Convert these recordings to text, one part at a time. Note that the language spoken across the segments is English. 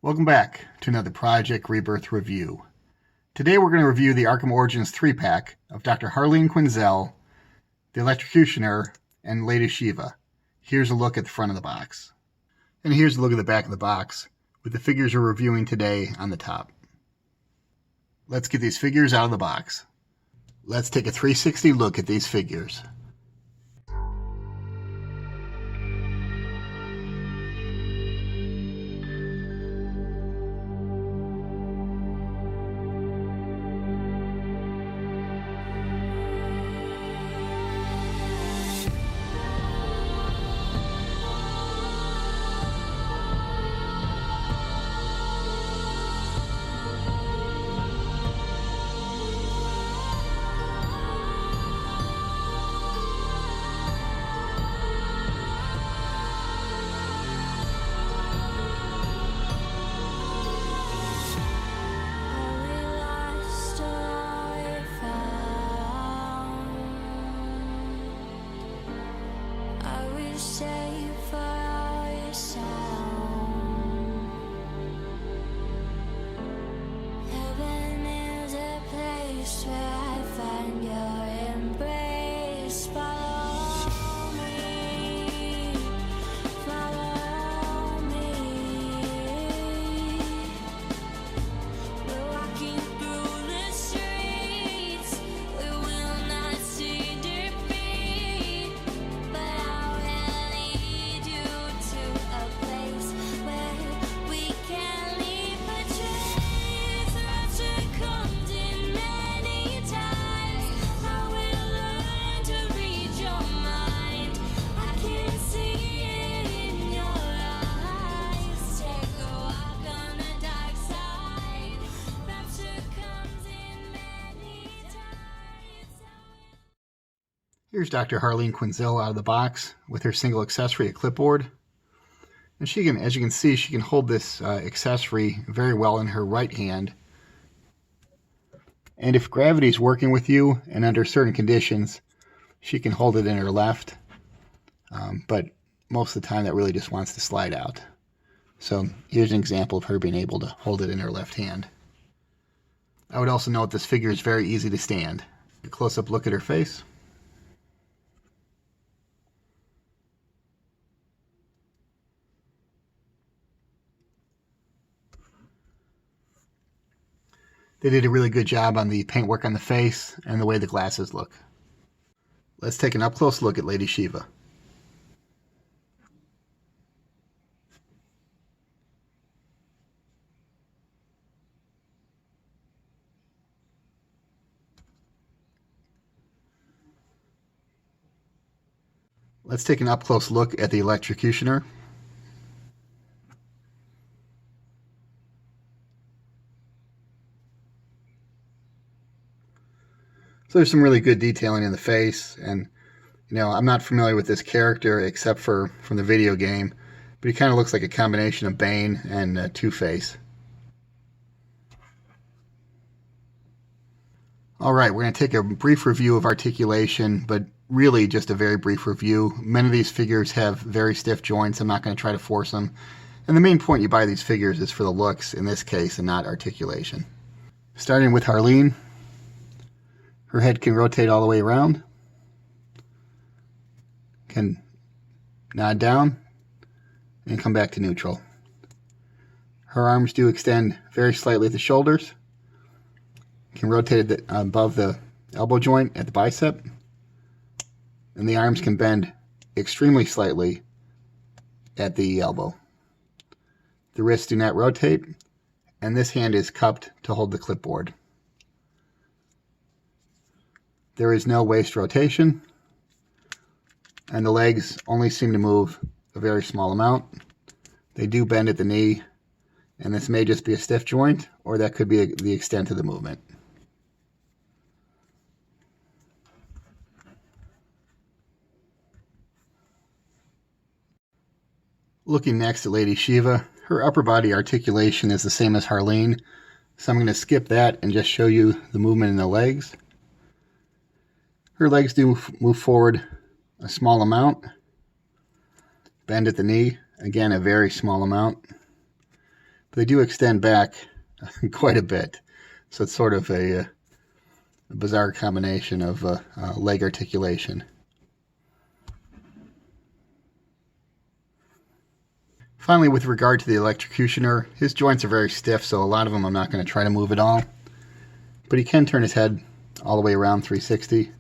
Welcome back to another Project Rebirth review. Today we're going to review the Arkham Origins 3-pack of Dr. Harleen Quinzel, the Electrocutioner, and Lady Siva. Here's a look at the front of the box. And here's a look at the back of the box, with the figures we're reviewing today on the top. Let's get these figures out of the box. Let's take a 360 look at these figures. Here's Dr. Harleen Quinzel out of the box with her single accessory, a clipboard. And she can, as you can see, she can hold this accessory very well in her right hand. And if gravity is working with you and under certain conditions, she can hold it in her left. But most of the time that really just wants to slide out. So here's an example of her being able to hold it in her left hand. I would also note this figure is very easy to stand. A close-up look at her face. They did a really good job on the paintwork on the face and the way the glasses look. Let's take an up-close look at Lady Siva. Let's take an up-close look at the Electrocutioner. So there's some really good detailing in the face, and I'm not familiar with this character except from the video game, but he kind of looks like a combination of Bane and Two-Face. Alright, we're going to take a brief review of Articulation, but really just a very brief review. Many of these figures have very stiff joints. I'm not going to try to force them. And the main point you buy these figures is for the looks in this case and not articulation. Starting with Harleen. Her head can rotate all the way around, can nod down, and come back to neutral. Her arms do extend very slightly at the shoulders, can rotate it above the elbow joint at the bicep, and the arms can bend extremely slightly at the elbow. The wrists do not rotate, and this hand is cupped to hold the clipboard. There is no waist rotation, and the legs only seem to move a very small amount. They do bend at the knee, and this may just be a stiff joint, or that could be the extent of the movement. Looking next at Lady Siva, her upper body articulation is the same as Harleen, so I'm going to skip that and just show you the movement in the legs. Her legs do move forward a small amount, bend at the knee, again a very small amount, But they do extend back quite a bit. So it's sort of a bizarre combination of leg articulation. Finally, with regard to the Electrocutioner, his joints are very stiff, so a lot of them I'm not going to try to move at all. But he can turn his head all the way around 360.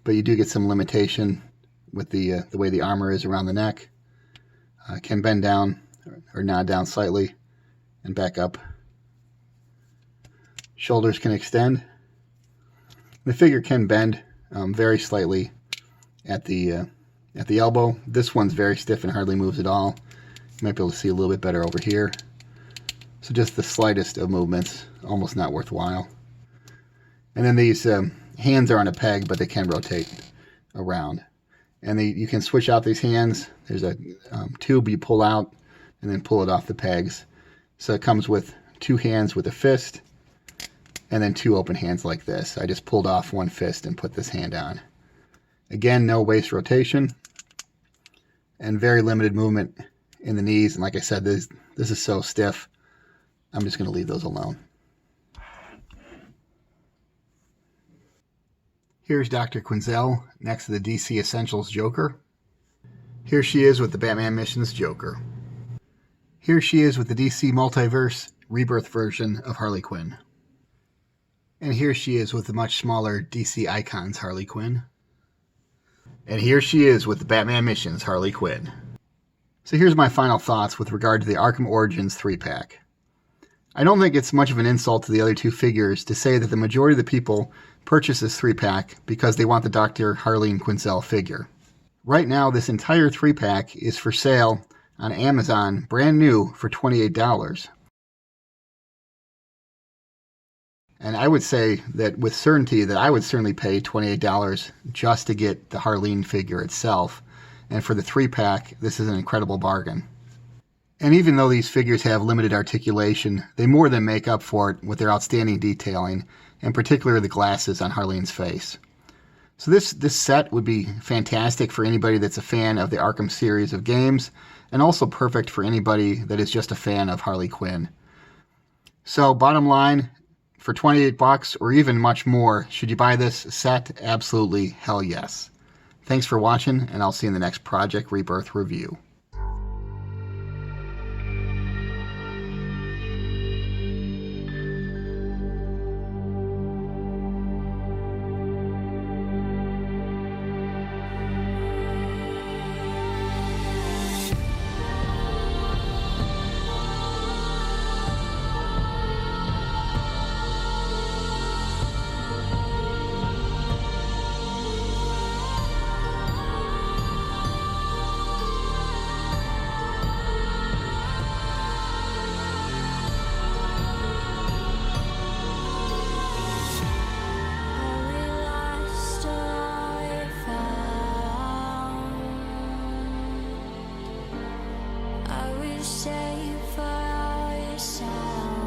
But you do get some limitation with the way the armor is around the neck. Can bend down or nod down slightly and back up. Shoulders can extend. The figure can bend very slightly at the elbow. This one's very stiff and hardly moves at all. You might be able to see a little bit better over here. So just the slightest of movements, almost not worthwhile. And then these hands are on a peg, but they can rotate around. And you can switch out these hands. There's a tube you pull out and then pull it off the pegs. So it comes with two hands with a fist and then two open hands like this. I just pulled off one fist and put this hand on. Again, no waist rotation and very limited movement in the knees. And like I said, this is so stiff, I'm just going to leave those alone. Here's Dr. Quinzel next to the DC Essentials Joker. Here she is with the Batman Missions Joker. Here she is with the DC Multiverse Rebirth version of Harley Quinn. And here she is with the much smaller DC Icons Harley Quinn. And here she is with the Batman Missions Harley Quinn. So here's my final thoughts with regard to the Arkham Origins 3-pack. I don't think it's much of an insult to the other two figures to say that the majority of the people purchase this 3-pack because they want the Dr. Harleen Quinzel figure. Right now, this entire 3-pack is for sale on Amazon, brand new, for $28. And I would say that with certainty that I would certainly pay $28 just to get the Harleen figure itself. And for the 3-pack, this is an incredible bargain. And even though these figures have limited articulation, they more than make up for it with their outstanding detailing, and particularly the glasses on Harleen's face. So this set would be fantastic for anybody that's a fan of the Arkham series of games, and also perfect for anybody that is just a fan of Harley Quinn. So bottom line, for $28 or even much more, should you buy this set? Absolutely, hell yes. Thanks for watching, and I'll see you in the next Project Rebirth review. Save for yourself.